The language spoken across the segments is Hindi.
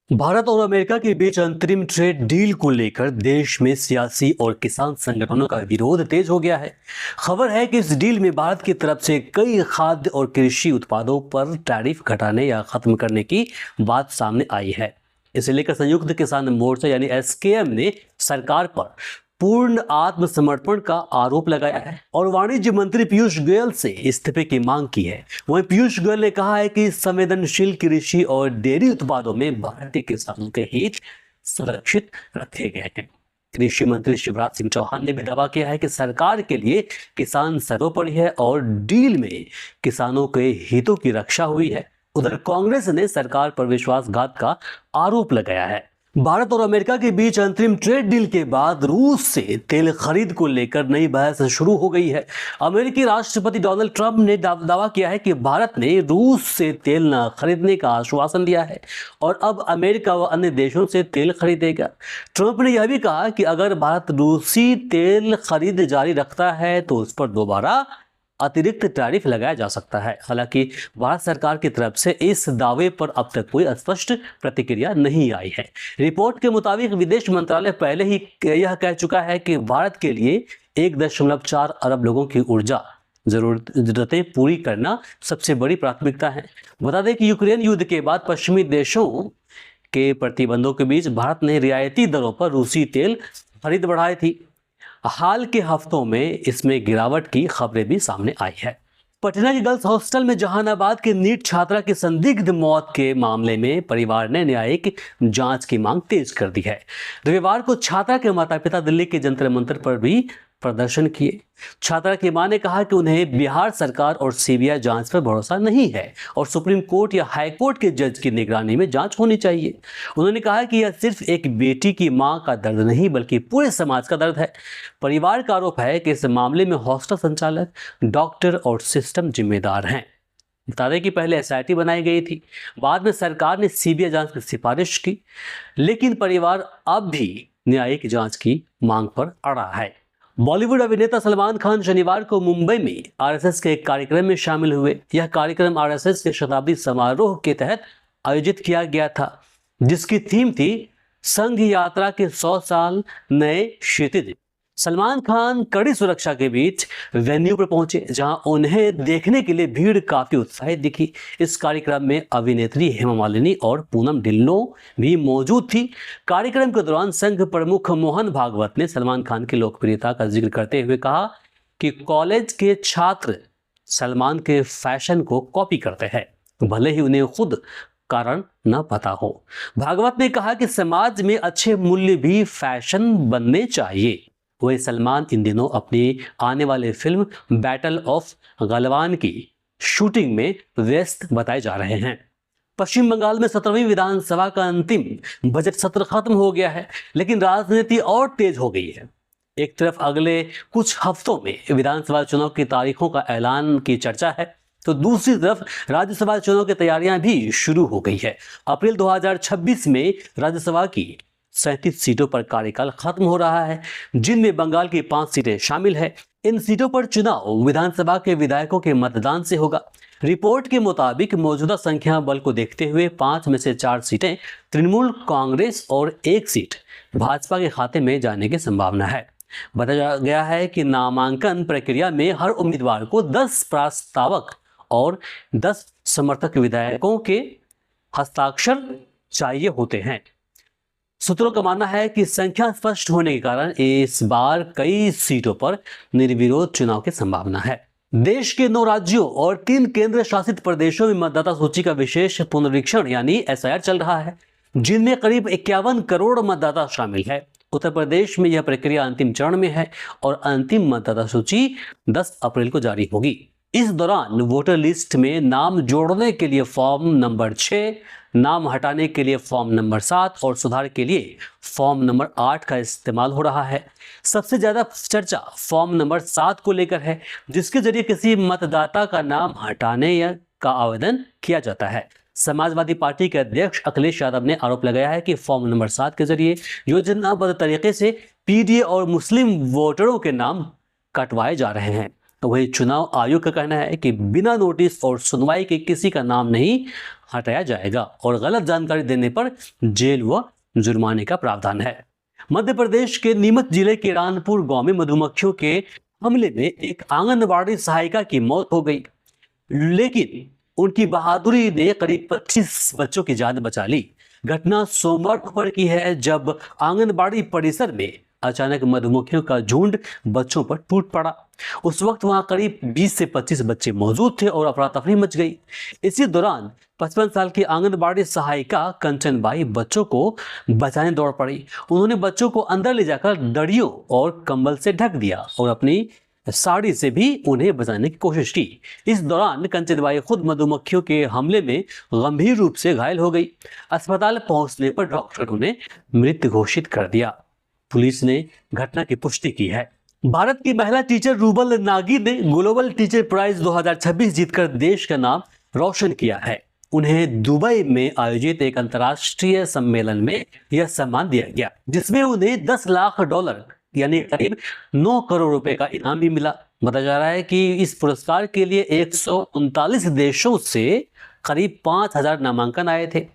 भारत और अमेरिका के बीच अंतरिम ट्रेड डील को लेकर देश में सियासी और किसान संगठनों का विरोध तेज हो गया है। खबर है कि इस डील में भारत की तरफ से कई खाद्य और कृषि उत्पादों पर टैरिफ घटाने या खत्म करने की बात सामने आई है। इसे लेकर संयुक्त किसान मोर्चा यानी एसकेएम ने सरकार पर पूर्ण आत्मसमर्पण का आरोप लगाया है और वाणिज्य मंत्री पीयूष गोयल से इस्तीफे की मांग की है। वहीं पीयूष गोयल ने कहा है कि संवेदनशील कृषि और डेयरी उत्पादों में भारतीय किसानों के हित सुरक्षित रखे गए हैं। कृषि मंत्री शिवराज सिंह चौहान ने भी दावा किया है कि सरकार के लिए किसान सर्वोपरि है और डील में किसानों के हितों की रक्षा हुई है। उधर कांग्रेस ने सरकार पर विश्वासघात का आरोप लगाया है। भारत और अमेरिका के बीच अंतरिम ट्रेड डील के बाद रूस से तेल खरीद को लेकर नई बहस शुरू हो गई है। अमेरिकी राष्ट्रपति डोनाल्ड ट्रंप ने दावा किया है कि भारत ने रूस से तेल न खरीदने का आश्वासन दिया है और अब अमेरिका व अन्य देशों से तेल खरीदेगा। ट्रंप ने यह भी कहा कि अगर भारत रूसी तेल खरीद जारी रखता है तो उस पर दोबारा अतिरिक्त टैरिफ लगाया जा सकता है। हालांकि भारत सरकार की तरफ से इस दावे पर अब तक कोई स्पष्ट प्रतिक्रिया नहीं आई है। रिपोर्ट के मुताबिक विदेश मंत्रालय पहले ही यह कह चुका है कि भारत के लिए 1.4 अरब लोगों की ऊर्जा जरूरतें पूरी करना सबसे बड़ी प्राथमिकता है। बता दें कि यूक्रेन युद्ध के बाद पश्चिमी देशों के प्रतिबंधों के बीच भारत ने रियायती दरों पर रूसी तेल खरीद बढ़ाई थी। हाल के हफ्तों में इसमें गिरावट की खबरें भी सामने आई है। पटना के गर्ल्स हॉस्टल में जहानाबाद के नीट छात्रा की संदिग्ध मौत के मामले में परिवार ने न्यायिक जांच की मांग तेज कर दी है। रविवार को छात्रा के माता पिता दिल्ली के जंतर मंतर पर भी प्रदर्शन किए। छात्रा की मां ने कहा कि उन्हें बिहार सरकार और सीबीआई जांच पर भरोसा नहीं है और सुप्रीम कोर्ट या हाई कोर्ट के जज की निगरानी में जांच होनी चाहिए। उन्होंने कहा कि यह सिर्फ एक बेटी की मां का दर्द नहीं बल्कि पूरे समाज का दर्द है। परिवार का आरोप है कि इस मामले में हॉस्टल संचालक, डॉक्टर और सिस्टम जिम्मेदार हैं। बता दें कि पहले एसआईटी बनाई गई थी, बाद में सरकार ने सीबीआई जांच की सिफारिश की, लेकिन परिवार अब भी न्यायिक जांच की मांग पर अड़ा है। बॉलीवुड अभिनेता सलमान खान शनिवार को मुंबई में आरएसएस के एक कार्यक्रम में शामिल हुए। यह कार्यक्रम आरएसएस के शताब्दी समारोह के तहत आयोजित किया गया था, जिसकी थीम थी संघ यात्रा के 100 साल नए क्षितिज। सलमान खान कड़ी सुरक्षा के बीच वेन्यू पर पहुंचे, जहां उन्हें देखने के लिए भीड़ काफी उत्साहित दिखी। इस कार्यक्रम में अभिनेत्री हेमा मालिनी और पूनम ढिल्लों भी मौजूद थी। कार्यक्रम के दौरान संघ प्रमुख मोहन भागवत ने सलमान खान की लोकप्रियता का जिक्र करते हुए कहा कि कॉलेज के छात्र सलमान के फैशन को कॉपी करते हैं, भले ही उन्हें खुद कारण न पता हो। भागवत ने कहा कि समाज में अच्छे मूल्य भी फैशन बनने चाहिए। वही सलमान इन दिनों अपनी आने वाले फिल्म बैटल ऑफ गलवान की शूटिंग में व्यस्त बताए जा रहे हैं। पश्चिम बंगाल में 17वीं विधानसभा का अंतिम बजट सत्र खत्म हो गया है, लेकिन राजनीति और तेज हो गई है। एक तरफ अगले कुछ हफ्तों में विधानसभा चुनाव की तारीखों का ऐलान की चर्चा है, तो दूसरी तरफ राज्यसभा चुनाव की तैयारियां भी शुरू हो गई है। अप्रैल 2026 में राज्यसभा की 37 सीटों पर कार्यकाल खत्म हो रहा है, जिनमें बंगाल की 5 सीटें शामिल है। इन सीटों पर चुनाव विधानसभा के विधायकों के मतदान से होगा। रिपोर्ट के मुताबिक मौजूदा संख्या बल को देखते हुए 5 में से 4 सीटें तृणमूल कांग्रेस और 1 सीट भाजपा के खाते में जाने की संभावना है। बताया गया है कि नामांकन प्रक्रिया में हर उम्मीदवार को 10 प्रस्तावक और 10 समर्थक विधायकों के हस्ताक्षर चाहिए होते हैं। सूत्रों का मानना है कि संख्या स्पष्ट होने के कारण इस बार कई सीटों पर निर्विरोध चुनाव की संभावना है। देश के 9 राज्यों और 3 केंद्र शासित प्रदेशों में मतदाता सूची का विशेष पुनरीक्षण यानी एसआईआर चल रहा है, जिनमें करीब 51 करोड़ मतदाता शामिल है। उत्तर प्रदेश में यह प्रक्रिया अंतिम चरण में है और अंतिम मतदाता सूची 10 अप्रैल को जारी होगी। इस दौरान वोटर लिस्ट में नाम जोड़ने के लिए फॉर्म नंबर 6, नाम हटाने के लिए फॉर्म नंबर 7 और सुधार के लिए फॉर्म नंबर 8 का इस्तेमाल हो रहा है। सबसे ज्यादा चर्चा फॉर्म नंबर 7 को लेकर है, जिसके जरिए किसी मतदाता का नाम हटाने या का आवेदन किया जाता है। समाजवादी पार्टी के अध्यक्ष अखिलेश यादव ने आरोप लगाया है कि फॉर्म नंबर 7 के जरिए योजनाबद्ध तरीके से पीडीए और मुस्लिम वोटरों के नाम कटवाए जा रहे हैं। तो वही चुनाव आयोग का कहना है कि बिना नोटिस और सुनवाई के किसी का नाम नहीं हटाया जाएगा और गलत जानकारी देने पर जेल व जुर्माने का प्रावधान है। मध्य प्रदेश के नीमच जिले के रानपुर गांव में मधुमक्खियों के हमले में एक आंगनबाड़ी सहायिका की मौत हो गई, लेकिन उनकी बहादुरी ने करीब 25 बच्चों की जान बचा ली। घटना सोमवार दोपहर की है, जब आंगनबाड़ी परिसर में अचानक मधुमक्खियों का झुंड बच्चों पर टूट पड़ा। उस वक्त वहां करीब 20 से 25 बच्चे मौजूद थे और अफरा तफरी मच गई। इसी दौरान 55 साल की आंगनबाड़ी सहायिका कंचनबाई बच्चों को बचाने दौड़ पड़ी। उन्होंने बच्चों को अंदर ले जाकर दड़ियों और कंबल से ढक दिया और अपनी साड़ी से भी उन्हें बचाने की कोशिश की। इस दौरान कंचनबाई खुद मधुमक्खियों के हमले में गंभीर रूप से घायल हो गई। अस्पताल पहुंचने पर डॉक्टरों ने मृत घोषित कर दिया। पुलिस ने घटना की पुष्टि की है। भारत की महिला टीचर रूबल नागी ने ग्लोबल टीचर प्राइज 2026 जीतकर देश का नाम रोशन किया है। उन्हें दुबई में आयोजित एक अंतर्राष्ट्रीय सम्मेलन में यह सम्मान दिया गया, जिसमें उन्हें $10 लाख यानी करीब 9 करोड़ रुपए का इनाम भी मिला। बताया जा रहा है कि इस पुरस्कार के लिए 139 देशों से करीब 5000 नामांकन आए थे,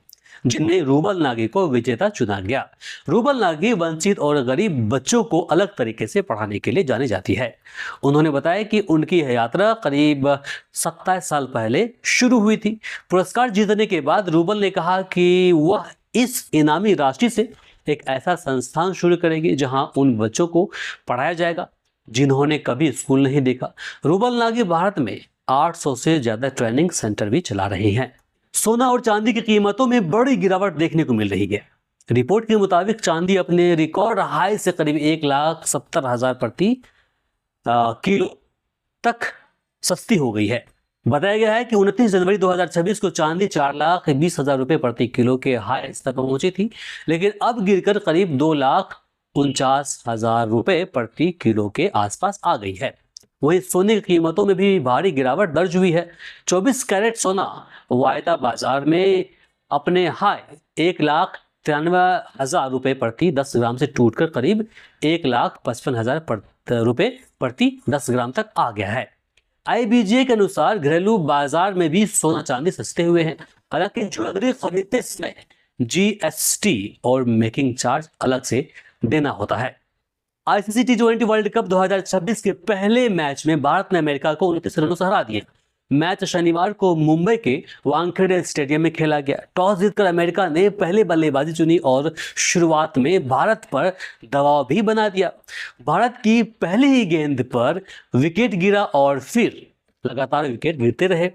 जिनमें रूबल नागी को विजेता चुना गया। रूबल नागी वंचित और गरीब बच्चों को अलग तरीके से पढ़ाने के लिए जानी जाती है। उन्होंने बताया कि उनकी यात्रा करीब 27 साल पहले शुरू हुई थी। पुरस्कार जीतने के बाद रूबल ने कहा कि वह इस इनामी राशि से एक ऐसा संस्थान शुरू करेंगे जहां उन बच्चों को पढ़ाया जाएगा जिन्होंने कभी स्कूल नहीं देखा। रूबल नागी भारत में 800 से ज्यादा ट्रेनिंग सेंटर भी चला रहे हैं। सोना और चांदी की कीमतों में बड़ी गिरावट देखने को मिल रही है। रिपोर्ट के मुताबिक चांदी अपने रिकॉर्ड हाई से करीब 1,70,000 प्रति किलो तक सस्ती हो गई है। बताया गया है कि 29 जनवरी 2026 को चांदी 4,20,000 रुपए प्रति किलो के हाई स्तर पर पहुंची थी, लेकिन अब गिरकर करीब 2,49,000 रुपए प्रति किलो के आसपास आ गई है। वहीं सोने की कीमतों में भी भारी गिरावट दर्ज हुई है। 24 कैरेट सोना वायदा बाजार में अपने हाई 1,93,000 रुपए प्रति 10 ग्राम से टूटकर करीब 1,55,000 रुपए प्रति 10 ग्राम तक आ गया है। IBJ के अनुसार घरेलू बाजार में भी सोना चांदी सस्ते हुए हैं। हालांकि ज्वेलरी खरीदते समय GST और मेकिंग चार्ज अलग से देना होता है। ICC T20 वर्ल्ड कप 2026 के पहले मैच में भारत ने अमेरिका को 29 रनों से हरा दिया। मैच शनिवार को मुंबई के वानखेड़े स्टेडियम में खेला गया। टॉस जीतकर अमेरिका ने पहले बल्लेबाजी चुनी और शुरुआत में भारत पर दबाव भी बना दिया। भारत की पहली ही गेंद पर विकेट गिरा और फिर लगातार विकेट गिरते रहे।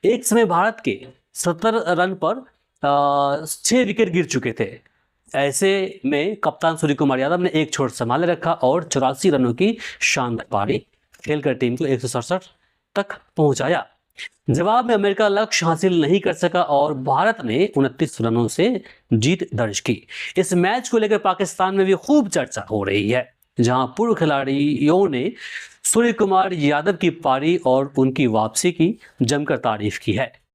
एक समय भारत के 70 रन पर 6 विकेट गिर चुके थे। ऐसे में कप्तान सूर्य कुमार यादव ने एक छोर संभाले रखा और 84 रनों की शानदार पारी खेलकर टीम को 167 तक पहुंचाया। जवाब में अमेरिका लक्ष्य हासिल नहीं कर सका और भारत ने 29 रनों से जीत दर्ज की। इस मैच को लेकर पाकिस्तान में भी खूब चर्चा हो रही है, जहां पूर्व खिलाड़ियों ने सूर्य कुमार यादव की पारी और उनकी वापसी की जमकर तारीफ की है।